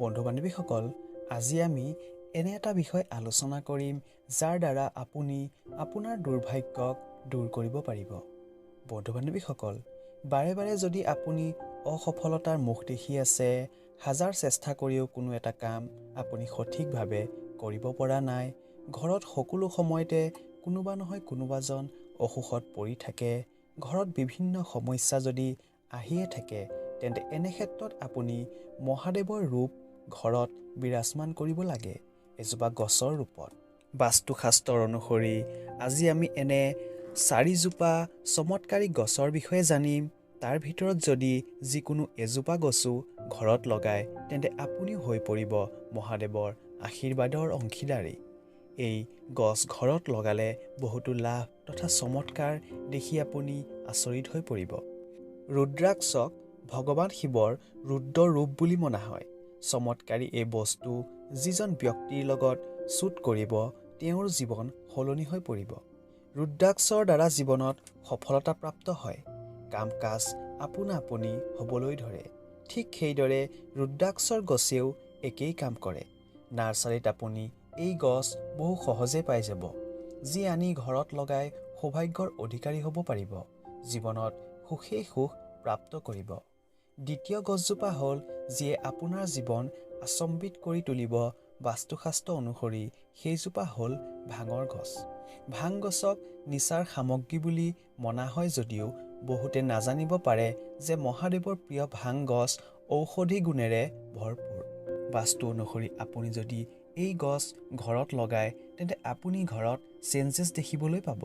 বন্ধু-বান্ধৱীসকল, আজি আমি এনে এটা বিষয় আলোচনা কৰিম যাৰ দ্বাৰা আপুনি আপোনাৰ দুৰ্ভাগ্যক দূৰ কৰিব পাৰিব। বন্ধু-বান্ধৱীসকল, বাৰে বাৰে যদি আপুনি অসফলতাৰ মুখ দেখি আছে, হাজাৰ চেষ্টা কৰিও কোনো এটা কাম আপুনি সঠিকভাৱে কৰিব পৰা নাই, ঘৰত সকলো সময়তে কোনোবা নহয় কোনোবাজন অসুখত পৰি থাকে, ঘৰত বিভিন্ন সমস্যা যদি আহিয়ে থাকে, তেন্তে এনে ক্ষেত্ৰত আপুনি মহাদেৱৰ ৰূপ ঘৰত বিৰাজমান কৰিব লাগে, এজোপা গছৰ ৰূপত। বাস্তুশাস্ত্ৰৰ অনুসৰি আজি আমি এনে 4জোপা চমৎকাৰী গছৰ বিষয়ে জানিম। তাৰ ভিতৰত যদি যিকোনো এজোপা গছো ঘৰত লগায়, তেন্তে আপুনিও হৈ পৰিব মহাদেৱৰ আশীৰ্বাদৰ অংশীদাৰী। এই গছ ঘৰত লগালে বহুতো লাভ তথা চমৎকাৰ দেখি আপুনি আচৰিত হৈ পৰিব। ৰুদ্ৰাক্ষক ভগৱান শিৱৰ ৰুদ্ৰ ৰূপ বুলি মনা হয়। চমৎকাৰী এই বস্তু যিজন ব্যক্তিৰ লগত চুট কৰিব, তেওঁৰ জীৱন সলনি হৈ পৰিব। ৰুদ্ৰাক্ষৰ দ্বাৰা জীৱনত সফলতা প্ৰাপ্ত হয়, কাম কাজ আপোনা আপুনি হ'বলৈ ধৰে। ঠিক সেইদৰে ৰুদ্ৰাক্ষৰ গছেও একেই কাম কৰে। নাৰ্চাৰীত আপুনি এই গছ বহু সহজে পাই যাব, যি আনি ঘৰত লগাই সৌভাগ্যৰ অধিকাৰী হ'ব পাৰিব, জীৱনত সুখেই সুখ প্ৰাপ্ত কৰিব। দ্বিতীয় গছজোপা হ'ল যিয়ে আপোনাৰ জীৱন আচম্বিত কৰি তুলিব। বাস্তুশাস্ত্ৰ অনুসৰি সেইজোপা হ'ল ভাঙৰ গছ। ভাং গছক নিচাৰ সামগ্ৰী বুলি মনা হয় যদিও বহুতে নাজানিব পাৰে যে মহাদেৱৰ প্ৰিয় ভাং গছ ঔষধি গুণেৰে ভৰপূৰ। বাস্তু অনুসৰি আপুনি যদি এই গছ ঘৰত লগায়, তেন্তে আপুনি ঘৰত চেঞ্জেছ দেখিবলৈ পাব।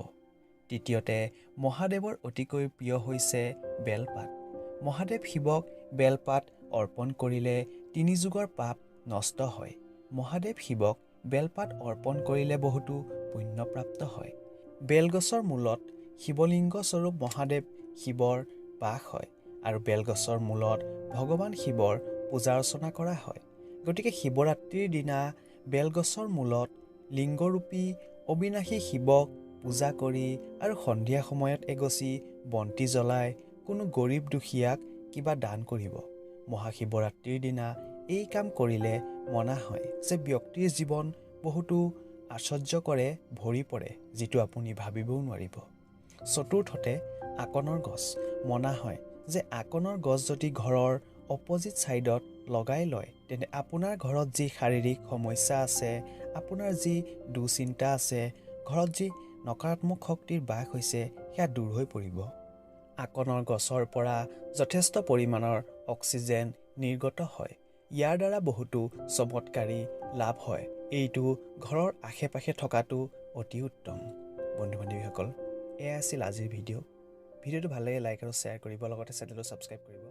তৃতীয়তে, মহাদেৱৰ অতিকৈ প্ৰিয় হৈছে বেলপাত। মহাদেৱ শিৱক বেলপাত অৰ্পণ কৰিলে 3 যুগৰ পাপ নষ্ট হয়। মহাদেৱ শিৱক বেলপাত অৰ্পণ কৰিলে বহুতো পুণ্যপ্ৰাপ্ত হয়। বেলগছৰ মূলত শিৱলিংগ স্বৰূপ মহাদেৱ শিৱৰ বাস হয় আৰু বেলগছৰ মূলত ভগৱান শিৱৰ পূজা অৰ্চনা কৰা হয়। গতিকে শিৱৰাত্ৰিৰ দিনা বেলগছৰ মূলত লিংগৰূপী অবিনাশী শিৱক পূজা কৰি আৰু সন্ধিয়া সময়ত এগছি বন্তি জ্বলাই কোনো গৰীব দুখীয়াক কিবা দান কৰিব। মহাশিৱৰাত্ৰিৰ দিনা এই কাম কৰিলে মনা হয় যে ব্যক্তিৰ জীৱন বহুতো আশ্চৰ্যকৰে ভৰি পৰে, যিটো আপুনি ভাবিবও নোৱাৰিব। চতুৰ্থতে, আকনৰ গছ। মনা হয় যে আকনৰ গছ যদি ঘৰৰ অপজিট ছাইডত লগাই লয়, তেন্তে আপোনাৰ ঘৰত যি শাৰীৰিক সমস্যা আছে, আপোনাৰ যি দুশ্চিন্তা আছে, ঘৰত যি নকাৰাত্মক শক্তিৰ বাস হৈছে, সেয়া দূৰ হৈ পৰিব। আকনৰ গছৰ পৰা যথেষ্ট পৰিমাণৰ অক্সিজেন নিৰ্গত হয়। ইয়াৰ দ্বাৰা বহুতো চমৎকাৰী লাভ হয়। এইটো ঘৰৰ আশে পাশে থকাটো অতি উত্তম। বন্ধু-বান্ধৱীসকল, এয়া আছিল আজিৰ ভিডিঅ'টো ভাল লাগে লাইক আৰু শ্বেয়াৰ কৰিব, লগতে চেনেলটো ছাবস্ক্ৰাইব কৰিব।